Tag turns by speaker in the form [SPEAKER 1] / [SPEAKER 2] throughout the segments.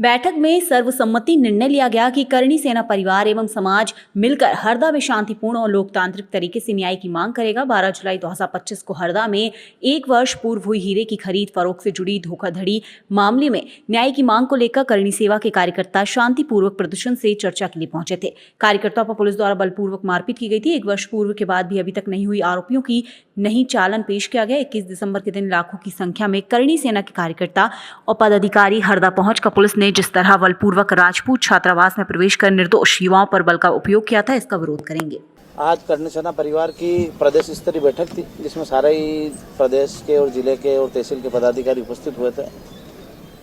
[SPEAKER 1] बैठक में सर्वसम्मति निर्णय लिया गया कि करणी सेना परिवार एवं समाज मिलकर हरदा में शांतिपूर्ण और लोकतांत्रिक तरीके से न्याय की मांग करेगा। 12 जुलाई 2025 को हरदा में 1 वर्ष पूर्व हुई हीरे की खरीद फरोख्त से जुड़ी धोखाधड़ी मामले में न्याय की मांग को लेकर करणी सेवा के कार्यकर्ता शांतिपूर्वक प्रदर्शन से चर्चा के लिए पहुंचे थे। कार्यकर्ताओं पर पुलिस द्वारा बलपूर्वक मारपीट की गई थी। 1 वर्ष पूर्व के बाद भी अभी तक नहीं हुई आरोपियों की नहीं चालान पेश किया गया। 21 दिसंबर के दिन लाखों की संख्या में करणी सेना के कार्यकर्ता और पदाधिकारी हरदा पहुंचकर पुलिस ने जिस तरह बलपूर्वक राजपूत छात्रावास में प्रवेश कर निर्दोष युवाओं पर बल का उपयोग किया था, इसका विरोध करेंगे।
[SPEAKER 2] आज करणी सेना परिवार की प्रदेश स्तरीय बैठक थी, जिसमें सारे ही प्रदेश के और जिले के और तहसील के पदाधिकारी उपस्थित हुए थे।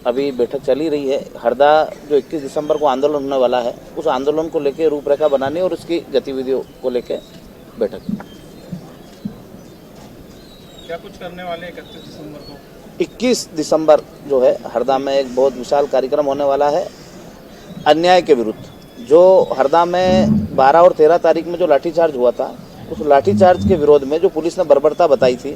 [SPEAKER 2] अभी बैठक चली रही है। हरदा जो 21 दिसंबर को आंदोलन होने वाला है, उस आंदोलन को लेकर रूपरेखा बनाने और उसकी गतिविधियों को लेकर बैठक।
[SPEAKER 3] क्या कुछ करने वाले 31 दिसंबर को? 21
[SPEAKER 2] दिसंबर जो है हरदा में एक बहुत विशाल कार्यक्रम होने वाला है अन्याय के विरुद्ध। जो हरदा में 12 और 13 तारीख में जो लाठीचार्ज हुआ था, उस लाठीचार्ज के विरोध में जो पुलिस ने बर्बरता बताई थी,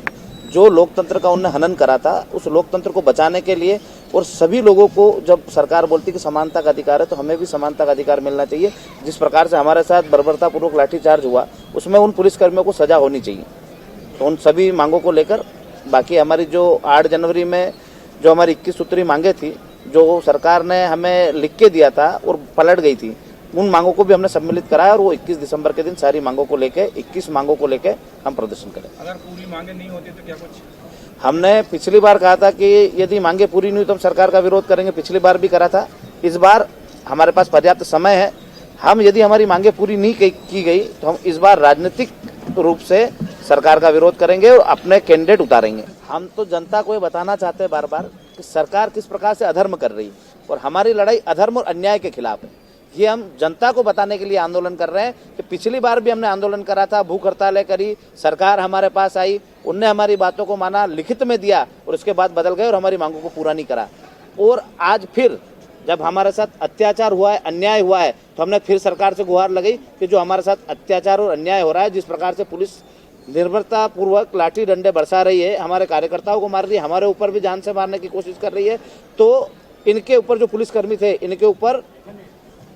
[SPEAKER 2] जो लोकतंत्र का उन्हें हनन करा था, उस लोकतंत्र को बचाने के लिए और सभी लोगों को जब सरकार बोलती कि समानता का अधिकार है, तो हमें भी समानता का अधिकार मिलना चाहिए। जिस प्रकार से हमारे साथ बर्बरतापूर्वक लाठीचार्ज हुआ, उसमें उन पुलिसकर्मियों को सजा होनी चाहिए। तो उन सभी मांगों को लेकर बाकी हमारी जो 8 जनवरी में जो हमारी 21 सूत्री मांगे थी, जो सरकार ने हमें लिख के दिया था और पलट गई थी, उन मांगों को भी हमने सम्मिलित कराया और वो 21 दिसंबर के दिन सारी मांगों को लेके 21 मांगों को लेके हम प्रदर्शन करें।
[SPEAKER 3] अगर पूरी मांगे नहीं होती तो क्या कुछ?
[SPEAKER 2] हमने पिछली बार कहा था कि यदि मांगे पूरी नहीं हुई तो हम सरकार का विरोध करेंगे। पिछली बार भी करा था। इस बार हमारे पास पर्याप्त समय है। हम यदि हमारी मांगे पूरी नहीं की गई तो हम इस बार राजनीतिक रूप से सरकार का विरोध करेंगे और अपने कैंडिडेट उतारेंगे। हम तो जनता को ये बताना चाहते हैं बार बार कि सरकार किस प्रकार से अधर्म कर रही है और हमारी लड़ाई अधर्म और अन्याय के खिलाफ है। ये हम जनता को बताने के लिए आंदोलन कर रहे हैं कि पिछली बार भी हमने आंदोलन करा था, भूख हड़तालें करी, सरकार हमारे पास आई, उनने हमारी बातों को माना, लिखित में दिया और उसके बाद बदल गए और हमारी मांगों को पूरा नहीं करा। और आज फिर जब हमारे साथ अत्याचार हुआ है, अन्याय हुआ है, तो हमने फिर सरकार से गुहार लगाई कि जो हमारे साथ अत्याचार और अन्याय हो रहा है, जिस प्रकार से पुलिस निर्भरतापूर्वक लाठी डंडे बरसा रही है, हमारे कार्यकर्ताओं को मार रही है, हमारे ऊपर भी जान से मारने की कोशिश कर रही है, तो इनके ऊपर जो पुलिसकर्मी थे, इनके ऊपर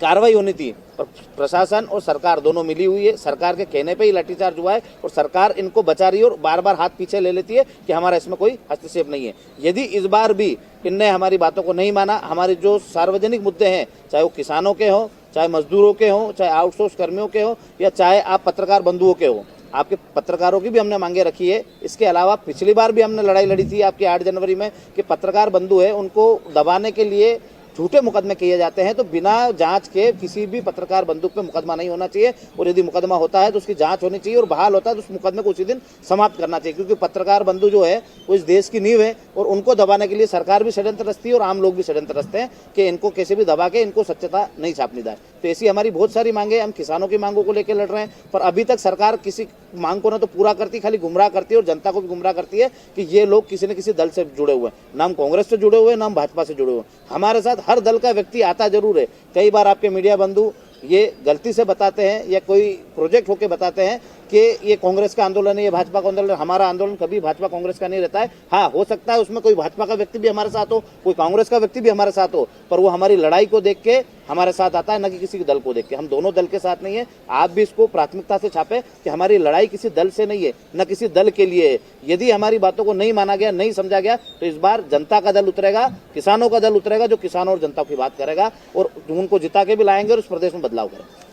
[SPEAKER 2] कार्रवाई होनी थी। और प्रशासन और सरकार दोनों मिली हुई है। सरकार के कहने पे ही लाठीचार्ज हुआ है और सरकार इनको बचा रही है और बार बार हाथ पीछे ले लेती है कि हमारा इसमें कोई हस्तक्षेप नहीं है। यदि इस बार भी इनने हमारी बातों को नहीं माना, हमारे जो सार्वजनिक मुद्दे हैं, चाहे वो किसानों के हों, चाहे मजदूरों के हों, चाहे आउटसोर्स कर्मियों के हों, या चाहे आप पत्रकार बंधुओं के हों, आपके पत्रकारों की भी हमने मांगे रखी है। इसके अलावा पिछली बार भी हमने लड़ाई लड़ी थी आपकी 8 जनवरी में कि पत्रकार बंधु है, उनको दबाने के लिए झूठे मुकदमे किए जाते हैं, तो बिना जांच के किसी भी पत्रकार बंदूक पे मुकदमा नहीं होना चाहिए और यदि मुकदमा होता है तो उसकी जांच होनी चाहिए और बहाल होता है तो उस मुकदमे को उसी दिन समाप्त करना चाहिए। क्योंकि पत्रकार बंधु जो है वो इस देश की नींव है और उनको दबाने के लिए सरकार भी षड्यंत्र रचती है और आम लोग भी षड्यंत्र रचते हैं कि इनको कैसे भी दबा के इनको सत्यता नहीं छापनी जाए। तो ऐसी हमारी बहुत सारी मांगे, हम किसानों की मांगों को लेकर लड़ रहे हैं, पर अभी तक सरकार किसी मांग को ना तो पूरा करती, खाली गुमराह करती है और जनता को भी गुमराह करती है कि ये लोग किसी न किसी दल से जुड़े हुए हैं। ना हम कांग्रेस से जुड़े हुए हैं, ना हम भाजपा से जुड़े हुए हैं। हमारे साथ हर दल का व्यक्ति आता जरूर है। कई बार आपके मीडिया बंधु ये गलती से बताते हैं या कोई प्रोजेक्ट होके बताते हैं कि ये कांग्रेस का आंदोलन है, ये भाजपा का आंदोलन है। हमारा आंदोलन कभी भाजपा कांग्रेस का नहीं रहता है। हाँ, हो सकता है उसमें कोई भाजपा का व्यक्ति भी हमारे साथ हो, कोई कांग्रेस का व्यक्ति भी हमारे साथ हो, पर वो हमारी लड़ाई को देख के हमारे साथ आता है, न कि किसी दल को देख के। हम दोनों दल के साथ नहीं है। आप भी इसको प्राथमिकता से छापे कि हमारी लड़ाई किसी दल से नहीं है, न किसी दल के लिए है। यदि हमारी बातों को नहीं माना गया, नहीं समझा गया, तो इस बार जनता का दल उतरेगा, किसानों का दल उतरेगा, जो किसानों और जनता की बात करेगा और उनको जिता के भी लाएंगे और उस प्रदेश में बदलाव करेंगे।